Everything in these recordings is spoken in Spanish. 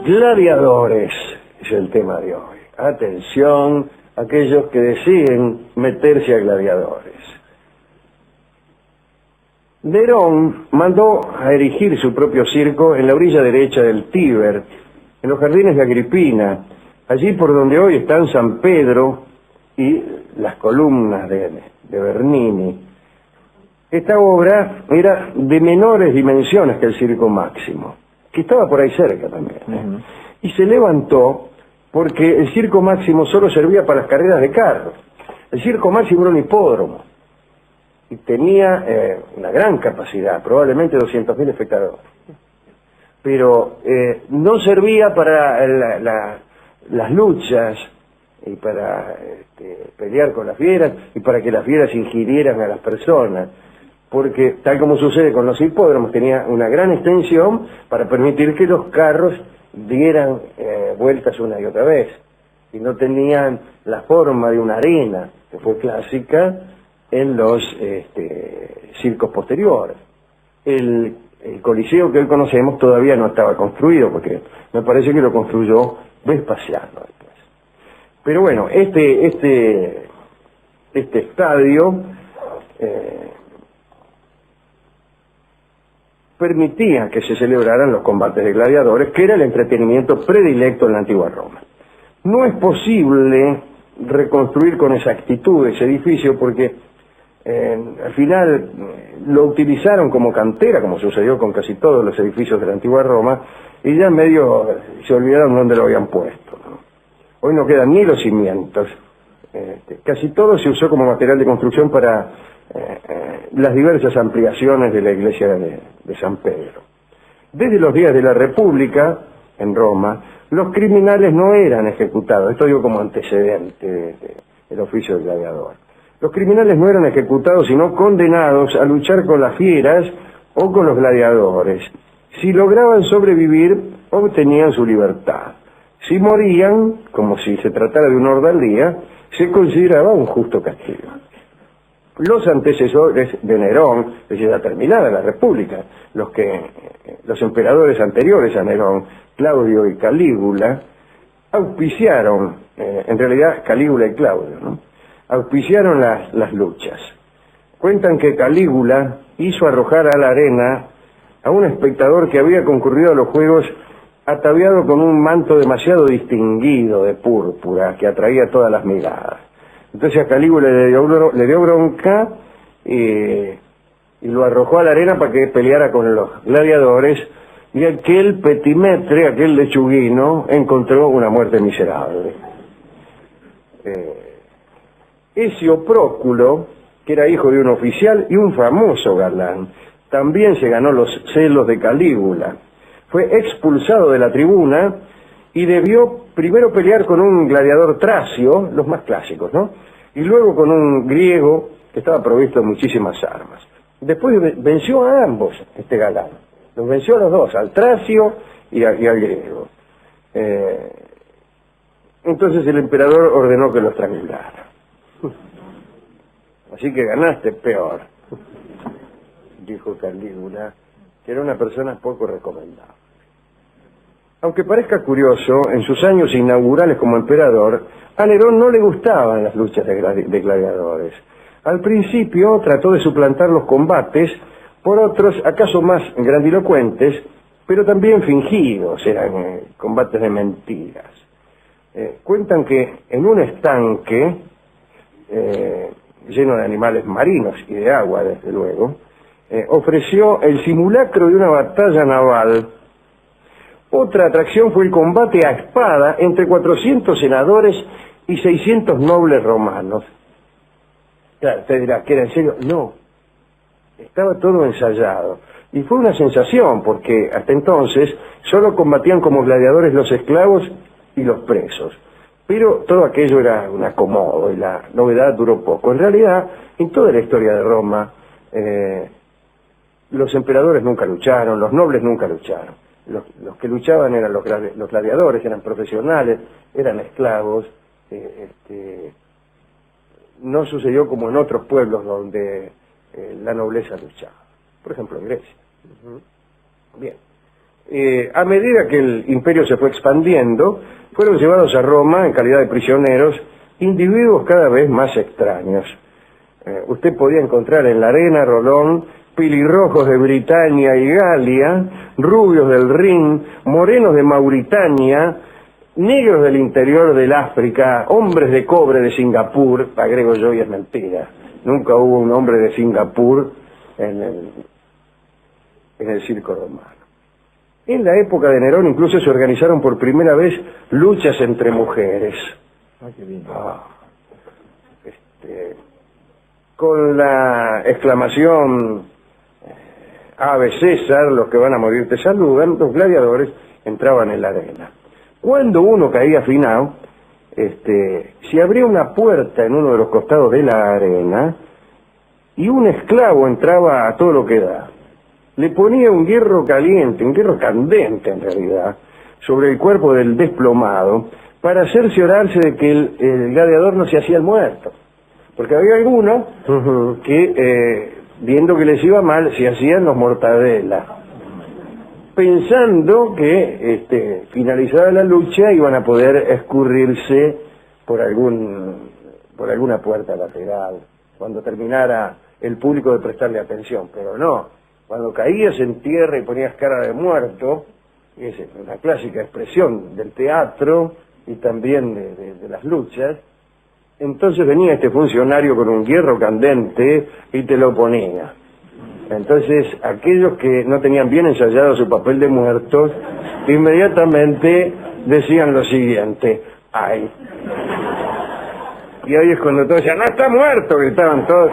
Gladiadores es el tema de hoy. Atención, aquellos que deseen meterse a gladiadores. Nerón mandó a erigir su propio circo en la orilla derecha del Tíber, en los jardines de Agripina, allí por donde hoy están San Pedro y las columnas de Bernini. Esta obra era de menores dimensiones que el Circo Máximo, que estaba por ahí cerca también. Y se levantó porque el Circo Máximo solo servía para las carreras de carros. El Circo Máximo era un hipódromo y tenía una gran capacidad, probablemente 200.000 espectadores. Pero no servía para las luchas y para pelear con las fieras y para que las fieras ingirieran a las personas, porque tal como sucede con los hipódromos, tenía una gran extensión para permitir que los carros dieran vueltas una y otra vez, y no tenían la forma de una arena, que fue clásica en los circos posteriores. El Coliseo que hoy conocemos todavía no estaba construido, porque me parece que lo construyó Vespasiano después. Pero bueno, este estadio permitía que se celebraran los combates de gladiadores, que era el entretenimiento predilecto en la antigua Roma. No es posible reconstruir con exactitud ese edificio porque al final lo utilizaron como cantera, como sucedió con casi todos los edificios de la antigua Roma, y ya medio se olvidaron dónde lo habían puesto, ¿no? Hoy no quedan ni los cimientos. Casi todo se usó como material de construcción para las diversas ampliaciones de la iglesia de San Pedro. Desde los días de la República, en Roma, los criminales no eran ejecutados. Esto digo como antecedente del oficio del gladiador. Los criminales no eran ejecutados, sino condenados a luchar con las fieras o con los gladiadores. Si lograban sobrevivir, obtenían su libertad. Si morían, como si se tratara de una ordalía, se consideraba un justo castigo. Los antecesores de Nerón, es decir, ya terminada la República, los emperadores anteriores a Nerón, Claudio y Calígula, auspiciaron, en realidad Calígula y Claudio, ¿no?, auspiciaron las luchas. Cuentan que Calígula hizo arrojar a la arena a un espectador que había concurrido a los juegos ataviado con un manto demasiado distinguido de púrpura que atraía todas las miradas. Entonces a Calígula le dio bronca y lo arrojó a la arena para que peleara con los gladiadores, y aquel petimetre, aquel lechuguino, encontró una muerte miserable. Escio Próculo, que era hijo de un oficial y un famoso galán, también se ganó los celos de Calígula. Fue expulsado de la tribuna y debió primero pelear con un gladiador tracio, los más clásicos, ¿no?, y luego con un griego que estaba provisto de muchísimas armas. Después venció a ambos, este galán. Los venció a los dos, al tracio y al griego. Entonces el emperador ordenó que los estrangulara. Así que ganaste peor, dijo Calígula, que era una persona poco recomendable. Aunque parezca curioso, en sus años inaugurales como emperador, a Nerón no le gustaban las luchas de gladiadores. Al principio trató de suplantar los combates por otros, acaso más grandilocuentes, pero también fingidos, eran combates de mentiras. Cuentan que en un estanque lleno de animales marinos y de agua, desde luego, ofreció el simulacro de una batalla naval. Otra atracción fue el combate a espada entre 400 senadores y 600 nobles romanos. Claro, usted dirá, ¿que era en serio? No, estaba todo ensayado. Y fue una sensación, porque hasta entonces solo combatían como gladiadores los esclavos y los presos. Pero todo aquello era un acomodo y la novedad duró poco. En realidad, en toda la historia de Roma, los emperadores nunca lucharon, los nobles nunca lucharon. Los que luchaban eran los gladiadores, eran profesionales, eran esclavos. No sucedió como en otros pueblos donde la nobleza luchaba. Por ejemplo, en Grecia. Bien. A medida que el imperio se fue expandiendo, fueron llevados a Roma en calidad de prisioneros individuos cada vez más extraños. Usted podía encontrar en la arena, Rolón, pelirrojos de Britania y Galia, rubios del Rin, morenos de Mauritania, negros del interior del África, hombres de cobre de Singapur. Agrego yo, y es mentira, nunca hubo un hombre de Singapur en el circo romano. En la época de Nerón incluso se organizaron por primera vez luchas entre mujeres. Qué bien. Con la exclamación Ave César, los que van a morir te saludan, los gladiadores entraban en la arena. Cuando uno caía finado, se abría una puerta en uno de los costados de la arena y un esclavo entraba a todo lo que da. Le ponía un hierro caliente, un hierro candente en realidad, sobre el cuerpo del desplomado para cerciorarse de que el gladiador no se hacía el muerto. Porque había algunos que, viendo que les iba mal, se hacían los mortadelas, pensando que finalizada la lucha iban a poder escurrirse por alguna puerta lateral, cuando terminara el público de prestarle atención. Pero no, cuando caías en tierra y ponías cara de muerto, es una clásica expresión del teatro y también de las luchas, entonces venía este funcionario con un hierro candente y te lo ponía. Entonces aquellos que no tenían bien ensayado su papel de muertos, inmediatamente decían lo siguiente: ¡ay! Y ahí es cuando todos decían: ¡no está muerto!, gritaban todos,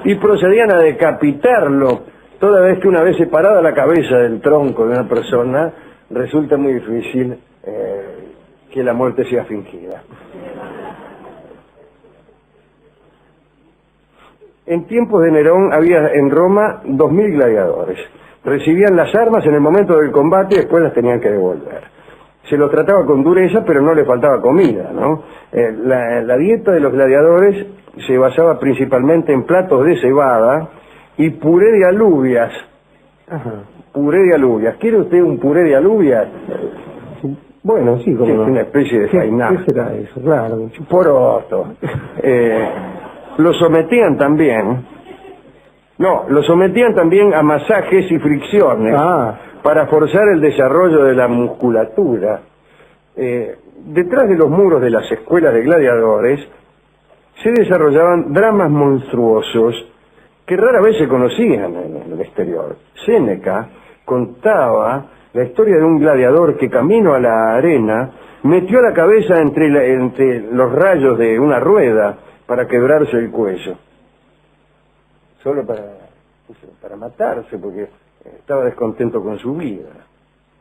y procedían a decapitarlo, toda vez que una vez separada la cabeza del tronco de una persona, resulta muy difícil que la muerte sea fingida. En tiempos de Nerón había en Roma 2000 gladiadores. Recibían las armas en el momento del combate y después las tenían que devolver. Se los trataba con dureza, pero no les faltaba comida, ¿no? La dieta de los gladiadores se basaba principalmente en platos de cebada y puré de alubias. Ajá. Puré de alubias. ¿Quiere usted un puré de alubias? Bueno, sí, como Es no. una especie de fainá. ¿Qué será eso? Claro. Poroto. Lo sometían también a masajes y fricciones para forzar el desarrollo de la musculatura. Detrás de los muros de las escuelas de gladiadores se desarrollaban dramas monstruosos que rara vez se conocían en el exterior. Séneca contaba la historia de un gladiador que camino a la arena metió la cabeza entre los rayos de una rueda para quebrarse el cuello, solo para matarse, porque estaba descontento con su vida.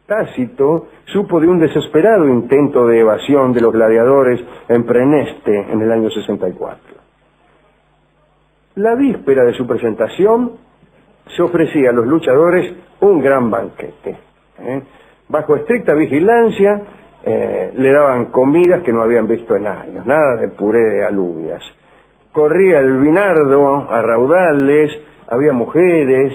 Tácito supo de un desesperado intento de evasión de los gladiadores en Preneste en el año 64. La víspera de su presentación se ofrecía a los luchadores un gran banquete. Bajo estricta vigilancia le daban comidas que no habían visto en años, nada de puré de alubias. Corría el vinardo a raudales, había mujeres,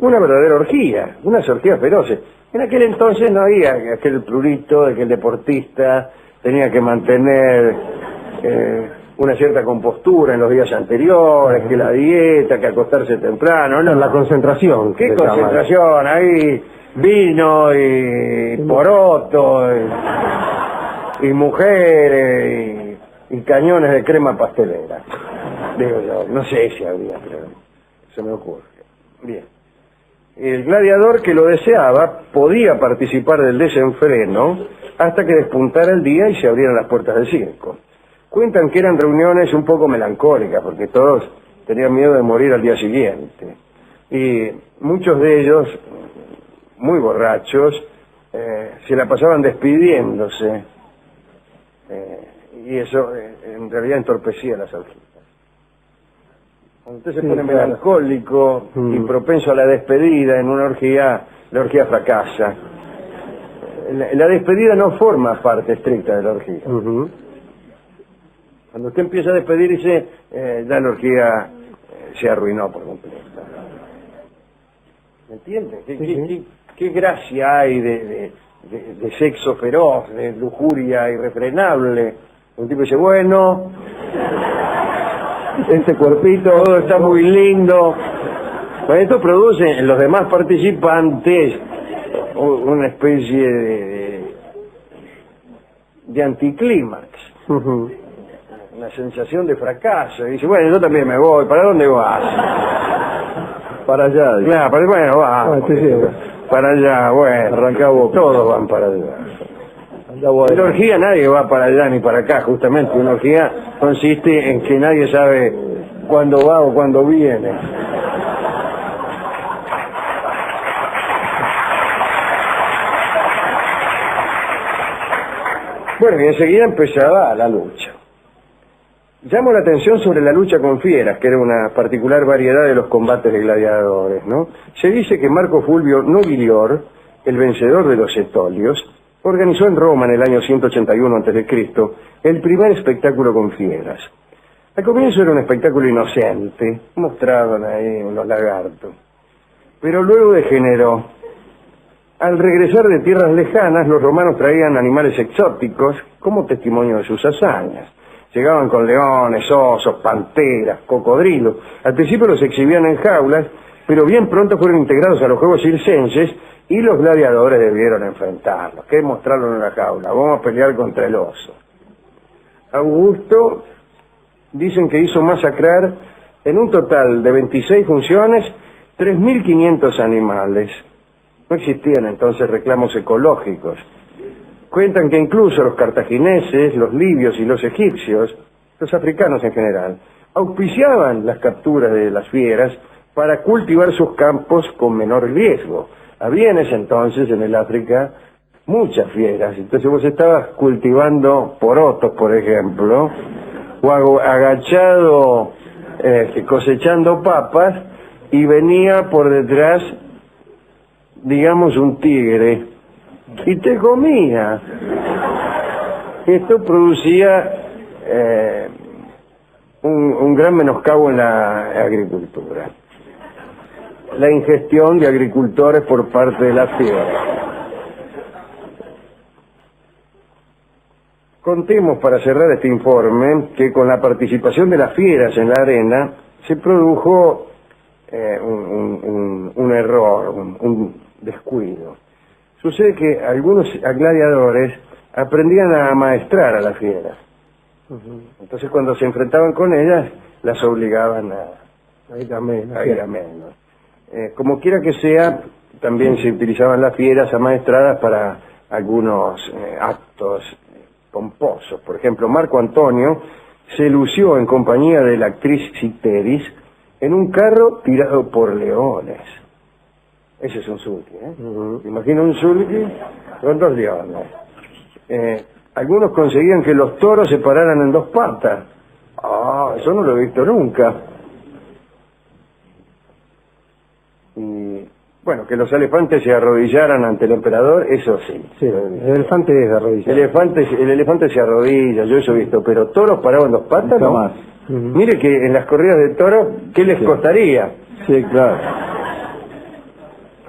una verdadera orgía, unas orgías feroces. En aquel entonces no había aquel prurito de que el deportista tenía que mantener una cierta compostura en los días anteriores, que la dieta, que acostarse temprano. No, la concentración. ¿Qué concentración? Ahí vino y poroto y mujeres y cañones de crema pastelera. Digo yo, no sé si había, pero se me ocurre. Bien. El gladiador que lo deseaba podía participar del desenfreno hasta que despuntara el día y se abrieran las puertas del circo. Cuentan que eran reuniones un poco melancólicas porque todos tenían miedo de morir al día siguiente. Y muchos de ellos, muy borrachos, se la pasaban despidiéndose. Y eso en realidad entorpecía las orgías. Cuando usted se pone melancólico y propenso a la despedida en una orgía, la orgía fracasa. La despedida no forma parte estricta de la orgía. Cuando usted empieza a despedirse, ya la orgía se arruinó por completo. ¿Me entiende? qué gracia hay de sexo feroz, de lujuria irrefrenable. Un tipo dice, bueno, este cuerpito, todo está muy lindo. Bueno, esto produce en los demás participantes una especie de anticlímax, una sensación de fracaso. Y dice, bueno, yo también me voy. ¿Para dónde vas? Para allá. Claro, bueno, vamos. Para allá, bueno. Arrancamos. Todos van para allá. En la orgía nadie va para allá ni para acá, justamente. Una orgía consiste en que nadie sabe cuándo va o cuándo viene. Bueno, y enseguida empezaba la lucha. Llamo la atención sobre la lucha con fieras, que era una particular variedad de los combates de gladiadores, ¿no? Se dice que Marco Fulvio Nobilior, el vencedor de los etolios, organizó en Roma en el año 181 a.C. el primer espectáculo con fieras. Al comienzo era un espectáculo inocente, mostraban ahí unos lagartos, pero luego degeneró. Al regresar de tierras lejanas, los romanos traían animales exóticos como testimonio de sus hazañas. Llegaban con leones, osos, panteras, cocodrilos. Al principio los exhibían en jaulas, pero bien pronto fueron integrados a los juegos circenses y los gladiadores debieron enfrentarlos. ¿Qué mostrarlo en la jaula? Vamos a pelear contra el oso. Augusto dicen que hizo masacrar en un total de 26 funciones 3.500 animales. No existían entonces reclamos ecológicos. Cuentan que incluso los cartagineses, los libios y los egipcios, los africanos en general, auspiciaban las capturas de las fieras para cultivar sus campos con menor riesgo. Había en ese entonces en el África muchas fieras. Entonces vos estabas cultivando porotos, por ejemplo, o agachado cosechando papas, y venía por detrás, digamos, un tigre y te comía. Esto producía un gran menoscabo en la agricultura, la ingestión de agricultores por parte de la fiera. Contemos para cerrar este informe que con la participación de las fieras en la arena se produjo un error, un descuido. Sucede que algunos gladiadores aprendían a amaestrar a las fieras. Entonces cuando se enfrentaban con ellas, las obligaban a ir a menos. Como quiera que sea, también se utilizaban las fieras amaestradas para algunos actos pomposos. Por ejemplo, Marco Antonio se lució en compañía de la actriz Citeris en un carro tirado por leones. Ese es un sulky, ¿eh? Imagina un sulky con 2 leones. Algunos conseguían que los toros se pararan en 2 patas. Ah, eso no lo he visto nunca. Y bueno, que los elefantes se arrodillaran ante el emperador, eso sí. Sí, el elefante es de arrodillar. El elefante se arrodilla, yo eso he visto, pero toros parados en 2 patas, no. Más. Mire que en las corridas de toros, ¿qué les costaría? Sí, claro.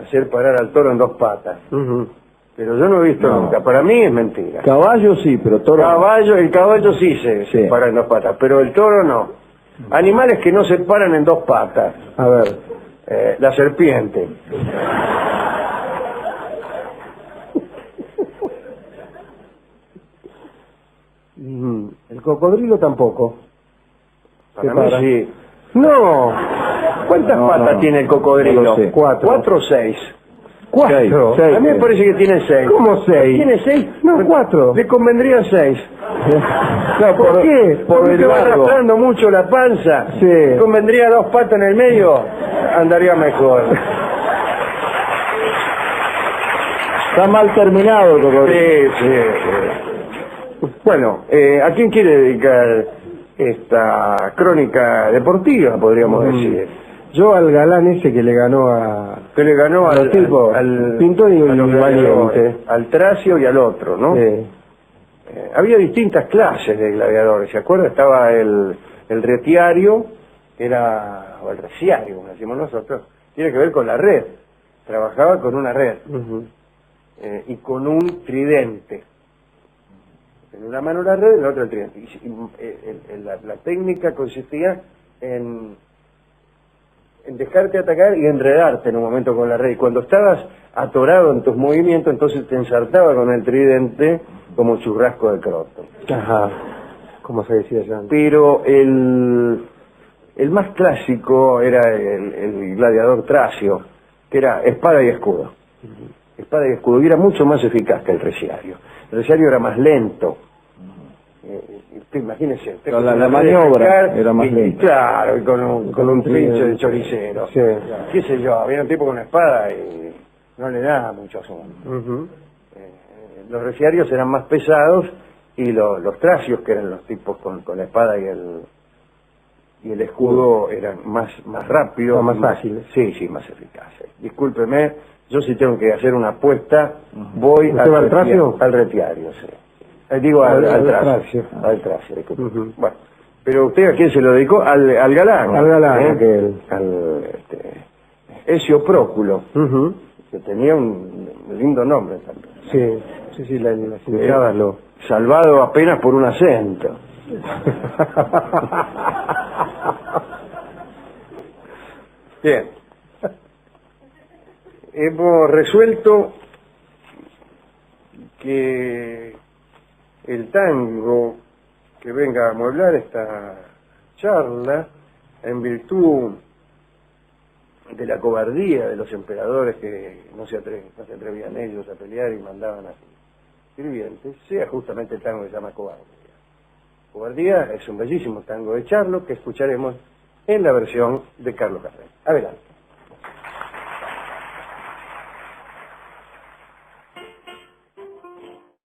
Hacer parar al toro en 2 patas. Pero yo no he visto nunca. Para mí es mentira. Caballo sí, pero toro El caballo sí se para en 2 patas, pero el toro no. Animales que no se paran en 2 patas. A ver. La serpiente. El cocodrilo tampoco. Para mí sí. No. ¿Cuántas patas tiene el cocodrilo? No lo sé. 4. 4 o 6. 4. A mí me parece que tiene 6. ¿Cómo 6? ¿Tiene 6? No, 4. Le convendría 6. No, ¿Por qué? Por el va largo. arrastrando mucho la panza. Sí. Le convendría 2 patas en el medio, andaría mejor. Está mal terminado el cocodrilo. Sí. Bueno, ¿a quién quiere dedicar esta crónica deportiva, podríamos decir? Yo al galán ese que le ganó a... Que le ganó al pintor y a los valiente. gladiadores, al Tracio y al otro, ¿no? Sí. Había distintas clases de gladiadores, ¿se acuerda? Estaba el retiario, o el reciario, como decimos nosotros, tiene que ver con la red. trabajaba con una red y con un tridente. En una mano la red, en la otra el tridente. La técnica consistía en dejarte atacar y enredarte en un momento con la red. Y cuando estabas atorado en tus movimientos, entonces te ensartaba con el tridente como churrasco de croto. Ajá, como se decía ya. Pero el más clásico era el gladiador tracio, que era espada y escudo. Espada y escudo, y era mucho más eficaz que el reciario. El reciario era más lento. Imagínese, la maniobra era más lenta. Claro, y con un trinche de choricero. Sí. Qué sé yo, había un tipo con una espada y no le daba mucho asunto. Los reciarios eran más pesados y los tracios, que eran los tipos con la espada y el escudo, eran más rápidos, más fáciles. Sí, más eficaces. Discúlpeme, yo sí tengo que hacer una apuesta, voy al tracio. Al retiario, sí. Digo al tracio. tracio. Al tracio, disculpe. Bueno, pero usted ¿a quién se lo dedicó? Al galán. Al galán, al Ezio Próculo, que tenía un lindo nombre también. Sí, las indicadas lo... Salvado apenas por un acento. Bien. Hemos resuelto que el tango que venga a amueblar esta charla, en virtud de la cobardía de los emperadores que no se atrevían ellos a pelear y mandaban a sirvientes, sea justamente el tango que se llama Cobardía. Cobardía es un bellísimo tango de Charlo que escucharemos en la versión de Carlos Carrera. Adelante.